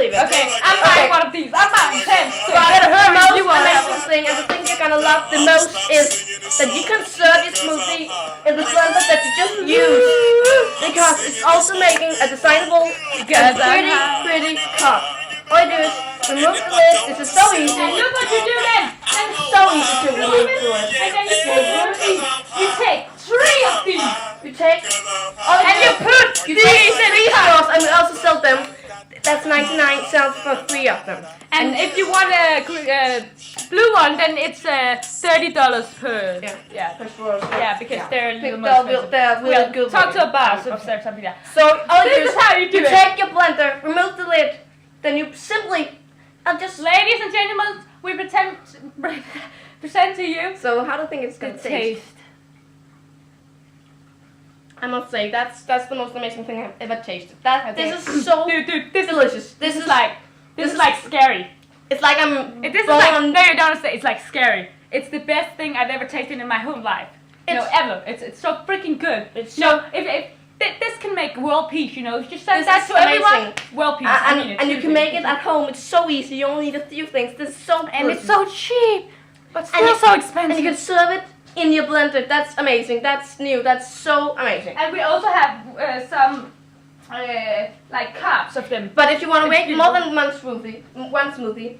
believe it. Okay, I'm buying one of these. I'm buying 10. So But the most you want amazing thing, and the thing you're gonna love the most, is that you can serve your smoothie in the blender that you just used, because it's also making a designable and pretty cup. All you do is remove the lid. This is so easy. And look what you do then. It's so easy to remove the lid. And then you take 3 of these. You take all And you put you these take in 3 the cup. straws, and we also sell them. That's 99 cents for 3 of them. And if you want a blue one, then it's $30 per. Yeah. Yeah, because they're a little more expensive. They're really good. Talk to a boss if there's something there. So all you do This is how you do you it. take your blender, remove the lid, then you simply, Ladies and gentlemen, we present to you So how do you think it's the gonna taste? taste. I must say that's the most amazing thing I've ever tasted. This is so Dude, this delicious. This is like scary. It's like I'm This is born like on- no, you don't understand. It's like scary. It's the best thing I've ever tasted in my whole life. Ever. It's so freaking good. It's If this can make world peace, you know, if you just send This that is to everyone. amazing. World peace. I mean, and you can make it at home. It's so easy. You only need a few things. This is so and good. it's so cheap, but And still you- so expensive. And you can serve it in your blender. That's amazing. That's new. That's so amazing. And we also have some like cups of them. But if you want to It's make more beautiful. than one smoothie,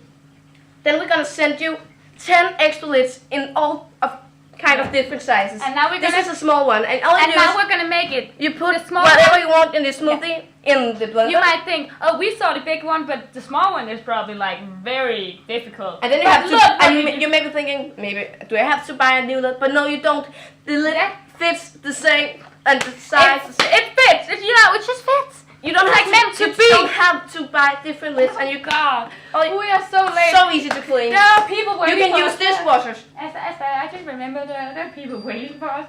then we're gonna send you 10 extra lids in all of kind of different sizes. And now we're This gonna. is a small one, and all you And do now is we're gonna make it. you put the small whatever one- you want in the smoothie in the blender. You might think, oh, we saw the big one, but the small one is probably like very difficult. And then you But have to, look, and what we you may be thinking, maybe do I have to buy a new lid? But no, you don't. The lid fits the same and the size. It fits. You know, it just fits. You don't It's have like meant to you be. don't have to buy different lids, and you God, oh, we are so late. so easy to clean. There are people You waiting can for use us. dishwashers. I just remember there are people waiting for us.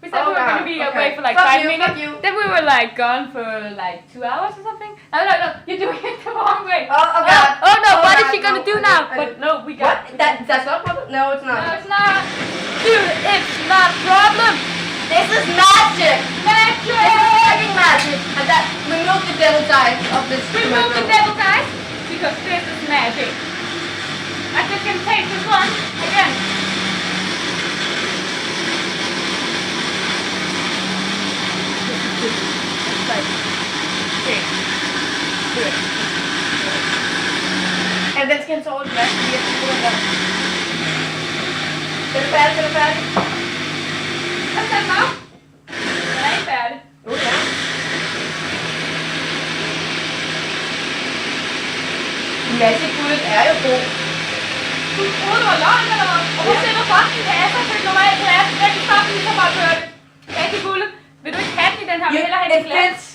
We said Oh, we were going to God, be okay. away for like Fuck 5 you, minutes. fuck you. Then we were like gone for like 2 hours or something. No, you're doing it the wrong way. Oh, God. Oh no, Oh, what is God, she gonna no, do I now? did. But no, we got. What? That's not problem? No, it's No, not. it's not. Dude, it's not a problem. This is magic. Magic. This is fucking magic. And that remove the devil's eyes of this. Remove the devil, guys, because this is magic. I just can take this one again. It's like, okay, do it. And den skal han så over det værste lige efter den der. Den er færdig, den er færdig. Kom så, Mav. Den er ikke færdig. Ja. Magic Bullet er jo god. Du troede, det var løgn, eller hvad? Og hvor ser du faktisk, det er så til normal glas. Jeg kan stoppe lige så bare køre det. Rigtig Bullet. Vil du ikke have den i den her? Vil du hellere have den i It glas? fits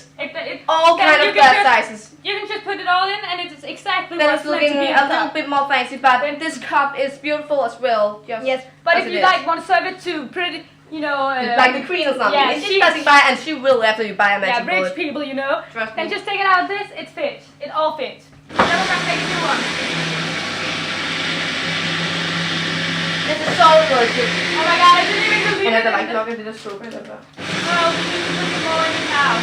all Then kind you of can glass just- sizes. You can just put it all in and it's exactly Then what's it's meant looking to be a on little top. bit more fancy, but this cup is beautiful as well. Just Yes, but as if it you is. like want to serve it to pretty, you know, like the queen or something. yeah, If she she- doesn't buy, and she will after you buy a yeah, Magic rich Bullet. people, you know, Trust then me. just take it out of this, it fits. It all fits. Then we're gonna make a new one. This is so delicious. Oh my god, I didn't even believe And it. I like looking at this soup. Well, we need to put some more in it now.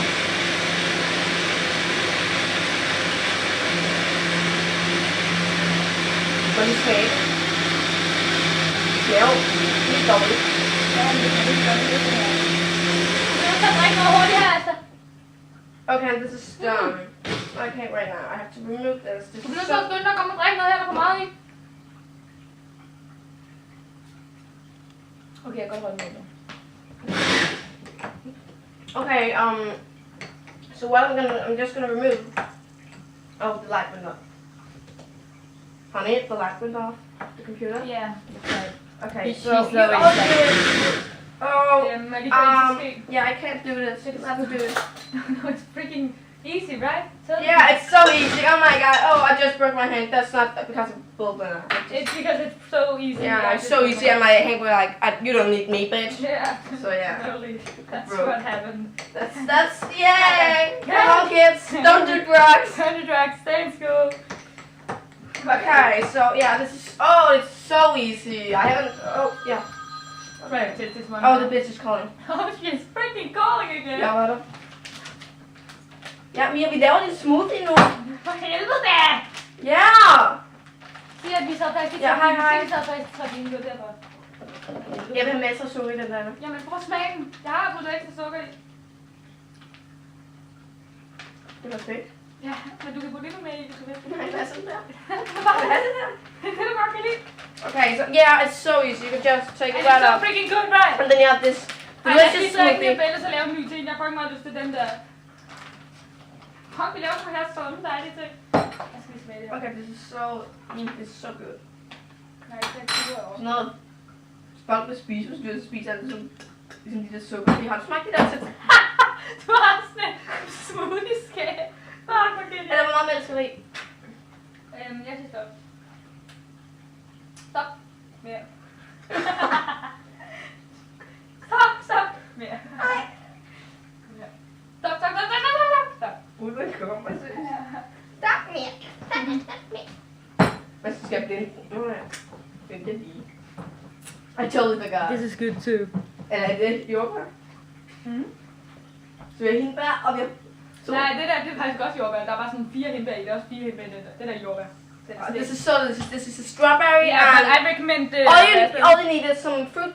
What do you say? Smell. He's dårligt. Du skal drikke noget hurtigt her, altså. Okay, this is done. Okay, right now I have to remove this. This Du is bliver nødt til at so... skynde dig at komme og drikke noget her, der er for meget i. Okay, jeg kan godt holde med nu. Okay, so what I'm just gonna remove. Oh, the light went off. Honey, the light went off. The computer. Yeah, that's right. Okay, She's so so you all excited. do it. Oh, Er de færdige til at yeah, I can't do this. You can have to do it. No, it's freaking easy, right? Yeah, it's so easy. Oh my god. Oh, I just broke my hand. That's not because of bull burner. It's because it's so easy. Yeah, it's so easy, and my hand was like, you don't need me, bitch. Yeah. So yeah. Totally. That's Bro. what happened. That's yay! Come on, kids, don't do drugs. Turn to drugs, stay in school. Okay, so yeah, this is. Oh, it's so easy. I haven't. Oh yeah. Right, just this one. Oh, the bitch is calling. Oh, she's freaking calling again. Ja, hvad er der? Ja, Mia, vi laver din smoothie nu. For helvede! faktisk Ja, hej. Jeg sad faktisk til trafikken, det var derfor. Jeg vil have masser af sukker i den der. Jamen, prøv at smage den. Jeg har puttet ekstra sukker i. Det er perfekt. Ja, men du kan putte endnu mere i, hvis du vil. Nej, hvad er sådan der? Hvad Hvad er det der? Det er du godt kan lide. Okay, so yeah, it's so easy. You can just take it And right it's so up. freaking good, right? And then you have this Ej, lad os delicious lige drikke smoothie. en bælle, så lave en ny ting. Jeg får ikke meget lyst til den der. Kom, vi laver sådan her sunde dejlige ting. Jeg skal lige smage det her. Okay, this is so good. Nej, det er ikke over. Sådan noget spunk med spiseudstyr, så spiser det som ligesom de der sukker. Har du smagt det der til? Du har sådan en smoothie-skab. Fuck, hvor genialt. Eller hvor meget mælk skal der i? Jeg siger stop. Stop. Mere. Stop. Mere. Mere. Stop. Stop. Uden kommer til. Stop mere. Hvad så skal jeg blinde? Blinde det lige. I totally forgot. This is good too. Eller er det jordbær? Så vi har hindbær, og vi har... Nej, det der, det er faktisk også jordbær. Der er bare sådan 4 hindbær i. Der er også 4 hindbær i den der. Det der er jordbær. This is so delicious. This is a strawberry Yeah, but and... I recommend the all you need is some fruit...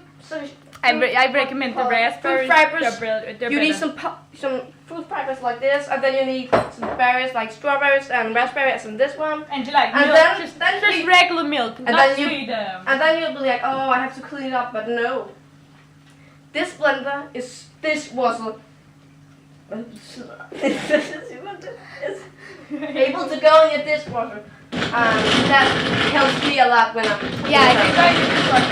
I recommend the raspberries. Fruit fibers. They're You need better. some fruit fibers like this, and then you need some berries like strawberries and raspberries and this one. And you like And milk, then- just then you- regular milk, and not then you- sweet. And then you'll be like, oh, I have to clean it up, but no. This blender is dishwasher. It's able to go in your dishwasher. That helps me a lot when I'm... Yeah, I think I use this one.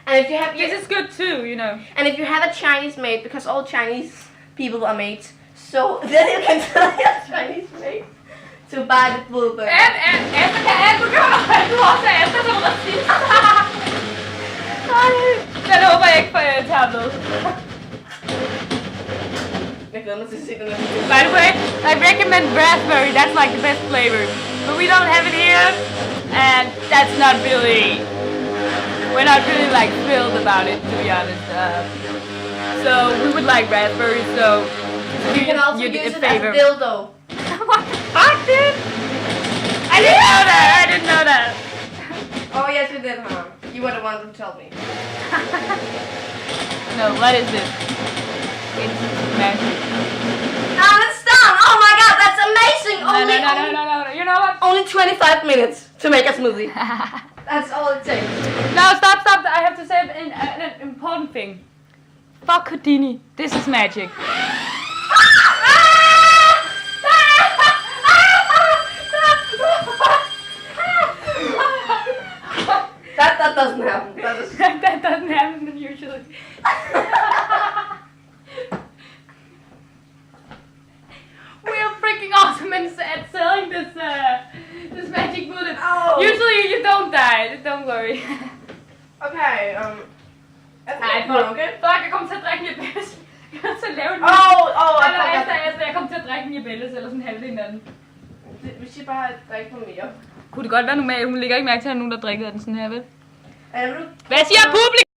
And if you have This is good too, you know. and if you have a Chinese maid, because all Chinese people are maids, so then you can tell your Chinese maid to buy the blueberry. And Esther kan alt, du kan også Esther som racist. Den håber jeg ikke tager med. Jeg glæder mig til at se den her. By the way, I recommend raspberry, that's like the best flavor. But we don't have it here, and that's not really... We're not really like thrilled about it, to be honest. So we would like raspberry, so... You can also you'd use it favor. as a dildo. What the fuck, dude? I didn't know that. Oh yes, you did, huh? You were the one who told me. No, what is this? It's magic. It's done! Oh my god, that's amazing! No. You know what? Only 25 minutes to make a smoothie. That's all it takes. No, stop. I have to say an important thing. Fuck Houdini. This is magic. That doesn't happen. That doesn't happen usually. We are freaking awesome at selling this magic bullet. Oh. Usually you don't die. Don't worry. Okay, Nej, fuck, jeg kommer til at drikke en jabelles. Jeg kommer til at lave en... I Jeg kommer til at drikke en jabelles, eller sådan halvdelen af den. Vi siger bare at drikke noget mere. Kunne det godt være normalt? Hun lægger ikke mærke til, at der er nogen, der drikker den sådan her, vel? Er du? Hvad siger publikum?